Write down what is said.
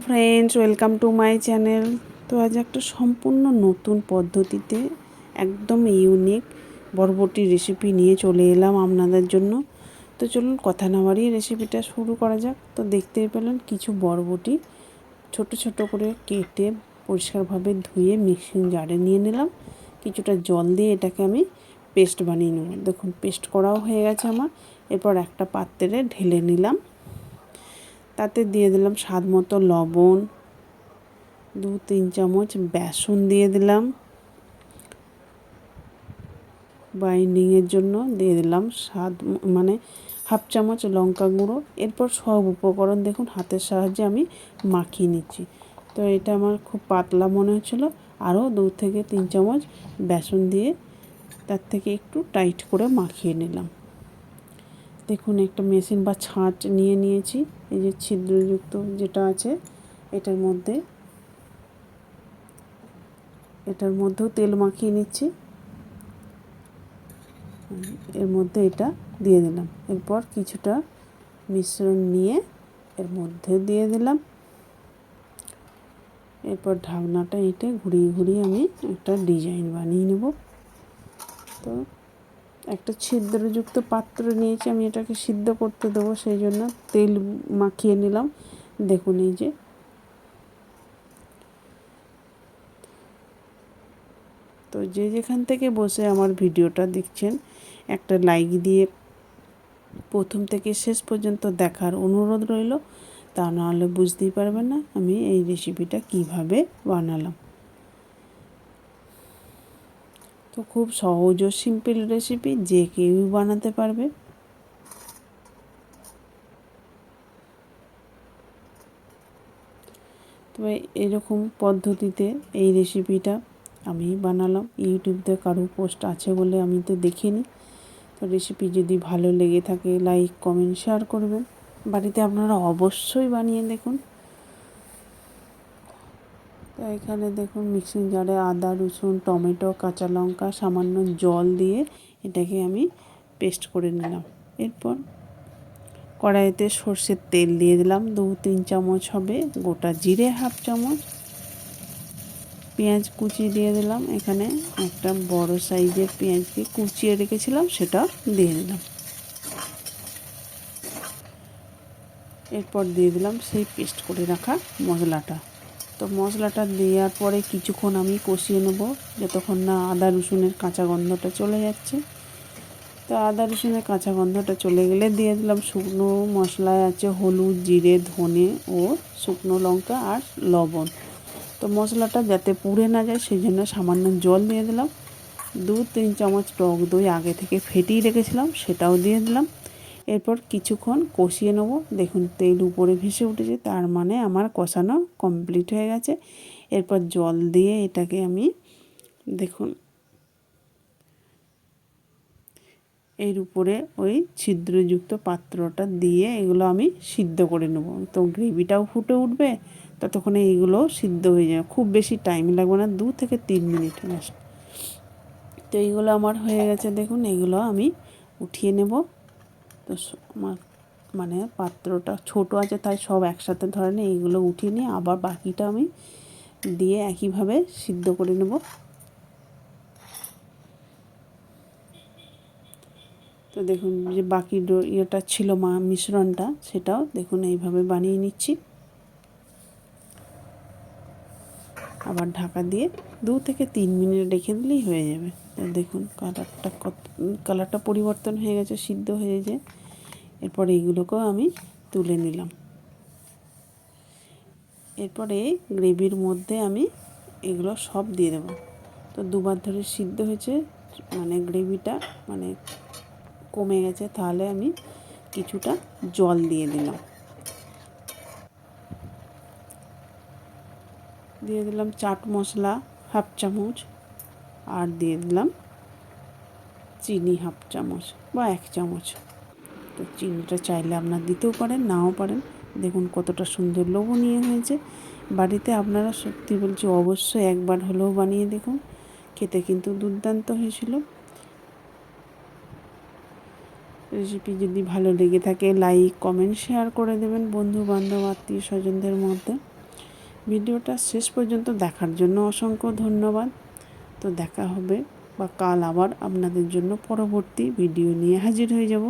Friends, welcome to my channel. তো আজ একটা সম্পূর্ণ নতুন পদ্ধতিতে একদম ইউনিক বরবটির রেসিপি নিয়ে চলে এলাম আপনাদের জন্য। তো চলুন কথা না বাড়িয়ে রেসিপিটা শুরু করা যাক। তো দেখতেই পেলেন কিছু বরবটি ছোট ছোট করে কেটে পরিষ্কারভাবে ধুয়ে মিক্সিং জারে নিয়ে নিলাম। কিছুটা জল দিয়ে এটাকে আমি পেস্ট বানিয়ে নেব। দেখুন পেস্ট করাও হয়ে গেছে আমার। এরপর একটা পাত্রে ঢেলে নিলাম। তাতে দিয়ে দিলাম স্বাদ মতো লবণ, 2-3 চামচ বেসন দিয়ে দিলাম, বাইন্ডিংয়ের জন্য দিয়ে দিলাম হাফ চামচ লঙ্কা গুঁড়ো। এরপর সব উপকরণ দেখুন হাতের সাহায্যে আমি মাখিয়ে নিচ্ছি। তো এটা আমার খুব পাতলা মনে হচ্ছিলো, আরও 2-3 চামচ বেসন দিয়ে তার থেকে একটু টাইট করে মাখিয়ে নিলাম। দেখুন একটা মেশিন বা ছাঁচ নিয়ে নিয়েছি। এই যে ছিদ্রযুক্ত যেটা আছে এটার মধ্যেও তেল মাখিয়ে নিচ্ছি। এর মধ্যে এটা দিয়ে দিলাম। এরপর কিছুটা মিশ্রণ নিয়ে এর মধ্যে দিয়ে দিলাম। এরপর ঢাকনাটা এঁটে ঘুরিয়ে ঘুরিয়ে আমি একটা ডিজাইন বানিয়ে নেব। তো একটা ছিদ্রযুক্ত পাত্র নিয়েছি, আমি এটাকে সিদ্ধ করতে দেবো, সেই জন্য তেল মাখিয়ে নিলাম। দেখুন এই যে তো যেখান থেকে বসে আমার ভিডিওটা দেখছেন একটা লাইক দিয়ে প্রথম থেকে শেষ পর্যন্ত দেখার অনুরোধ রইল। তা নাহলে বুঝতেই পারবেন না আমি এই রেসিপিটা কিভাবে বানালাম। তো খুব সহজ ও সিম্পল রেসিপি, যে কেউই বানাতে পারবে। তবে এরকম পদ্ধতিতে এই রেসিপিটা আমি বানালাম। ইউটিউবতে কারো পোস্ট আছে বলে আমি তো দেখিনি। তো রেসিপি যদি ভালো লেগে থাকে লাইক কমেন্ট শেয়ার করবেন। বাড়িতে আপনারা অবশ্যই বানিয়ে দেখুন। তো এখানে দেখুন মিক্সিং জারে আদা, রসুন, টমেটো, কাঁচা লঙ্কা, সামান্য জল দিয়ে এটাকে আমি পেস্ট করে নিলাম। এরপর কড়াইতে সর্ষের তেল দিয়ে দিলাম 2-3 চামচ হবে, গোটা জিরে হাফ চামচ, পেঁয়াজ কুচি দিয়ে দিলাম। এখানে একটা বড় সাইজের পেঁয়াজকে কুচিয়ে রেখেছিলাম, সেটা দিয়ে দিলাম। এরপর দিয়ে দিলাম সেই পেস্ট করে রাখা মশলাটা। তো মশলাটা দেওয়ার পরে কিছুক্ষণ আমি কষিয়ে নেব, যতক্ষণ না আদা রসুনের কাঁচা গন্ধটা চলে যাচ্ছে। তো আদা রসুনের কাঁচা গন্ধটা চলে গেলে দিয়ে দিলাম শুকনো মশলায় আছে হলুদ, জিরে, ধনে ও শুকনো লঙ্কা আর লবণ। তো মশলাটা যাতে পুড়ে না যায় সেই জন্য সামান্য জল দিয়ে দিলাম। 2-3 চামচ টক দই আগে থেকে ফেটিয়ে রেখেছিলাম, সেটাও দিয়ে দিলাম। এরপর কিছুক্ষণ কষিয়ে নেব। দেখুন তেল উপরে ভেসে উঠেছে, তার মানে আমার কষানো কমপ্লিট হয়ে গেছে। এরপর জল দিয়ে এটাকে আমি দেখুন এর উপরে ওই ছিদ্রযুক্ত পাত্রটা দিয়ে এগুলো আমি সিদ্ধ করে নেব। তো গ্রেভিটাও ফুটে উঠবে, ততক্ষণে এইগুলোও সিদ্ধ হয়ে যাবে। খুব বেশি টাইম লাগবে না, 2-3 মিনিট ব্যাস। তো এইগুলো আমার হয়ে গেছে। দেখুন এগুলো আমি উঠিয়ে নেব। তো আমার পাত্রটা ছোট আছে তাই সব একসাথে ধরে নিয়ে এইগুলো উঠিয়ে নিয়ে আবার বাকিটা আমি দিয়ে একইভাবে সিদ্ধ করে নেব। তো দেখুন যে বাকি ইয়েটা ছিল মিশ্রণটা, সেটাও দেখুন এইভাবে বানিয়ে নিচ্ছি। আবার ঢাকা দিয়ে 2-3 মিনিট রেখে দিলেই হয়ে যাবে। তো দেখুন কালারটা পরিবর্তন হয়ে গেছে, সিদ্ধ হয়ে যায়। এরপর এইগুলোকেও আমি তুলে নিলাম। এরপরে গ্রেভির মধ্যে আমি এগুলো সব দিয়ে দেবো। তো দুবার ধরে সিদ্ধ হয়েছে, গ্রেভিটা কমে গেছে, তাহলে আমি কিছুটা জল দিয়ে দিলাম। দিয়ে দিলাম চাট মশলা হাফ চামচ, আর দিয়ে দিলাম চিনি হাফ চামচ বা 1 চামচ। তো চিনিটা চাইলে আপনারা দিতেও পারেন, নাও পারেন। দেখুন কতটা সুন্দর লোভনীয় হয়েছে। বাড়িতে আপনারা সত্যি বলছি অবশ্যই একবার হলেও বানিয়ে দেখুন, খেতে কিন্তু দুর্দান্ত হয়েছিল। রেসিপি যদি ভালো লেগে থাকে লাইক কমেন্ট শেয়ার করে দেবেন বন্ধু বান্ধব আত্মীয় স্বজনদের মধ্যে। ভিডিওটা শেষ পর্যন্ত দেখার জন্য অসংখ্য ধন্যবাদ। তো দেখা হবে বা কাল আবার আপনাদের জন্য পরবর্তী ভিডিও নিয়ে হাজির হয়ে যাব।